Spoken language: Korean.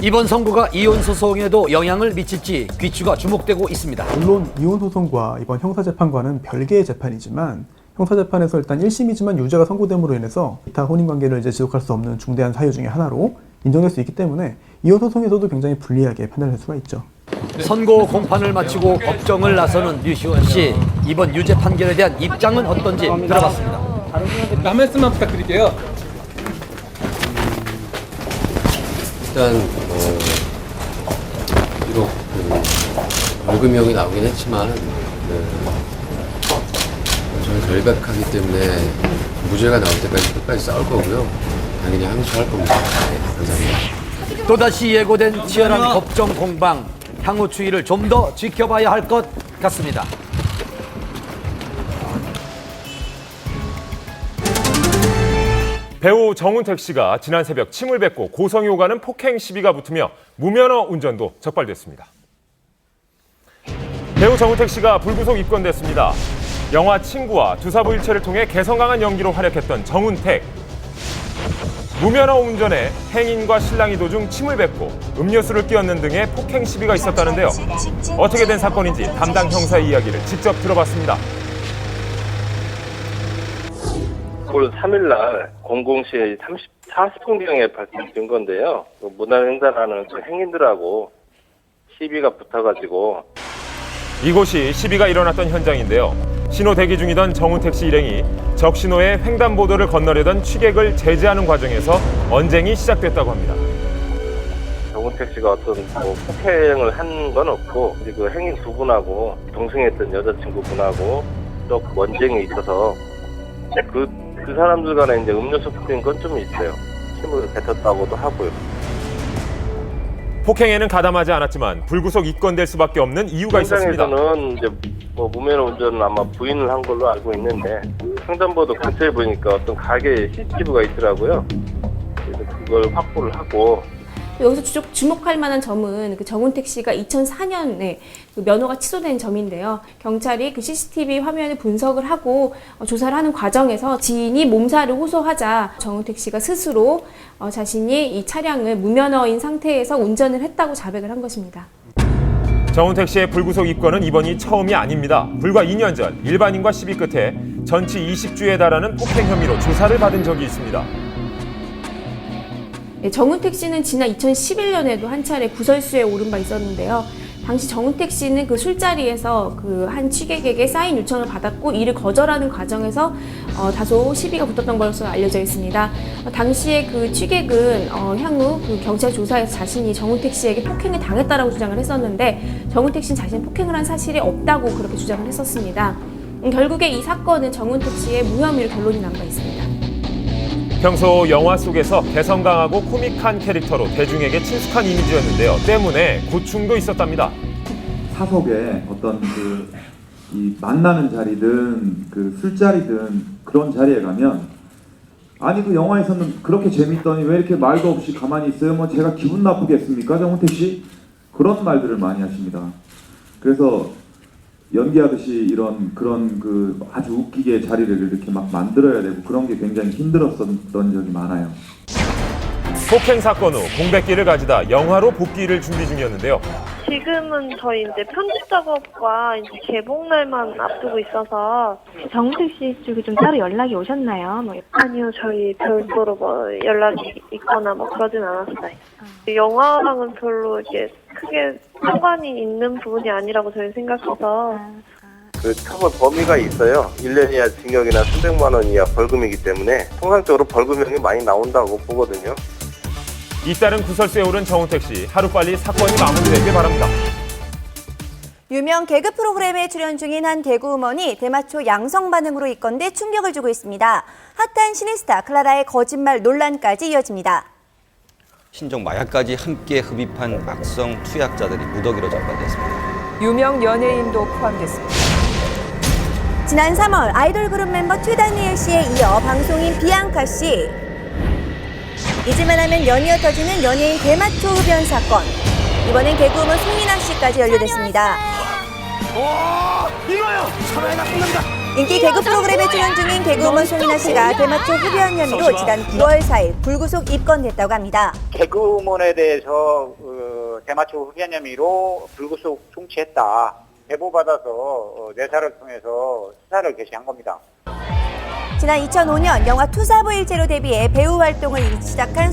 이번 선고가 이혼 소송에도 영향을 미칠지 귀추가 주목되고 있습니다. 물론 이혼 소송과 이번 형사재판과는 별개의 재판이지만 형사재판에서 일단 1심이지만 유죄가 선고됨으로 인해서 기타 혼인관계를 지속할 수 없는 중대한 사유 중에 하나로 인정될 수 있기 때문에 이혼 소송에서도 굉장히 불리하게 판단할 수가 있죠. 선고 공판을 마치고 법정을 나서는 류시원 씨. 이번 유죄 판결에 대한 입장은 어떤지 들어봤습니다. 한 말씀만 부탁드릴게요. 일단 비록 벌금형이 나오긴 했지만 저는 결백하기 때문에 무죄가 나올 때까지 끝까지 싸울 거고요. 당연히 항소할 겁니다. 네, 감사합니다. 또다시 예고된 치열한 법정 공방. 향후 추이를 좀 더 지켜봐야 할 것 같습니다. 배우 정운택 씨가 지난 새벽 침을 뱉고 고성이 오가는 폭행 시비가 붙으며 무면허 운전도 적발됐습니다. 배우 정운택 씨가 불구속 입건됐습니다. 영화 친구와 두사부일체를 통해 개성 강한 연기로 활약했던 정운택. 무면허 운전에 행인과 신랑이 도중 침을 뱉고 음료수를 끼얹는 등의 폭행 시비가 있었다는데요. 어떻게 된 사건인지 담당 형사의 이야기를 직접 들어봤습니다. 올 3일날 00시 40분경에 발생된 건데요. 무단횡단하는 행인들하고 시비가 붙어가지고 이곳이 시비가 일어났던 현장인데요. 신호 대기 중이던 정운택 씨 일행이 적신호에 횡단보도를 건너려던 취객을 제지하는 과정에서 언쟁이 시작됐다고 합니다. 정운택 씨가 어떤 폭행을 한 건 없고 그 행인 두 분하고 동승했던 여자친구분하고 또 언쟁이 있어서 그 사람들 간에 이제 음료수 뿌린 건 좀 있어요. 침을 뱉었다고도 하고요. 폭행에는 가담하지 않았지만 불구속 입건될 수밖에 없는 이유가 있었습니다. 현장에서는 이제 무면허 운전은 아마 부인을 한 걸로 알고 있는데 횡단보도 근처에 보니까 어떤 가게에 CCTV가 있더라고요. 그래서 그걸 확보를 하고. 여기서 주목할 만한 점은 그 정운택 씨가 2004년에 그 면허가 취소된 점인데요. 경찰이 그 CCTV 화면을 분석을 하고 조사를 하는 과정에서 지인이 몸살을 호소하자 정운택 씨가 스스로 자신이 이 차량을 무면허인 상태에서 운전을 했다고 자백을 한 것입니다. 정운택 씨의 불구속 입건은 이번이 처음이 아닙니다. 불과 2년 전 일반인과 시비 끝에 전치 20주에 달하는 폭행 혐의로 조사를 받은 적이 있습니다. 정운택 씨는 지난 2011년에도 한 차례 구설수에 오른 바 있었는데요. 당시 정운택 씨는 그 술자리에서 그 한 취객에게 사인 요청을 받았고 이를 거절하는 과정에서 다소 시비가 붙었던 것으로 알려져 있습니다. 당시에 그 취객은 향후 그 경찰 조사에서 자신이 정운택 씨에게 폭행을 당했다라고 주장을 했었는데 정운택 씨는 자신이 폭행을 한 사실이 없다고 그렇게 주장을 했었습니다. 결국에 이 사건은 정운택 씨의 무혐의로 결론이 난 바 있습니다. 평소 영화 속에서 개성 강하고 코믹한 캐릭터로 대중에게 친숙한 이미지였는데요. 때문에 고충도 있었답니다. 사석에 어떤 이 만나는 자리든 그 술자리든 그런 자리에 가면 아니 그 영화에서는 그렇게 재밌더니 왜 이렇게 말도 없이 가만히 있어요? 뭐 제가 기분 나쁘겠습니까? 정운택 씨? 그런 말들을 많이 하십니다. 그래서 연기하듯이 그런 그 아주 웃기게 자리를 이렇게 막 만들어야 되고 그런 게 굉장히 힘들었던 적이 많아요. 폭행 사건 후 공백기를 가지다 영화로 복귀를 준비 중이었는데요. 지금은 저희 이제 편집 작업과 이제 개봉날만 앞두고 있어서 정운택 씨 쪽에 좀 따로 연락이 오셨나요? 아니요, 저희 별도로 연락이 있거나 그러진 않았어요. 영화랑은 별로 이게 크게 상관이 있는 부분이 아니라고 저희 생각해서. 그 처벌 범위가 있어요. 1년 이하 징역이나 300만 원 이하 벌금이기 때문에 통상적으로 벌금형이 많이 나온다고 보거든요. 잇따른 구설수에 오른 정운택 씨, 하루빨리 사건이 마무리되길 바랍니다. 유명 개그 프로그램에 출연 중인 한 개그우먼이 대마초 양성 반응으로 입건돼 충격을 주고 있습니다. 핫한 신인스타 클라라의 거짓말 논란까지 이어집니다. 신종 마약까지 함께 흡입한 악성 투약자들이 무더기로 적발됐습니다. 유명 연예인도 포함됐습니다. 지난 3월 아이돌 그룹 멤버 최다니엘 씨에 이어 방송인 비앙카 씨. 잊을만 하면 연이어 터지는 연예인 대마초 흡연 사건. 이번엔 개그우먼 송민아 씨까지 연루됐습니다. 이거요. 참아야 끝납니다. 인기 개그 프로그램에 출연 중인 개그우먼 송인아 씨가 대마초 흡연 혐의로 지난 9월 4일 불구속 입건됐다고 합니다. 개그우먼에 대해서 대마초 흡연 혐의로 불구속 송치했다. 제보받아서 내사를 통해서 수사를 개시한 겁니다. 지난 2005년 영화 투사부일체로 데뷔해 배우 활동을 시작한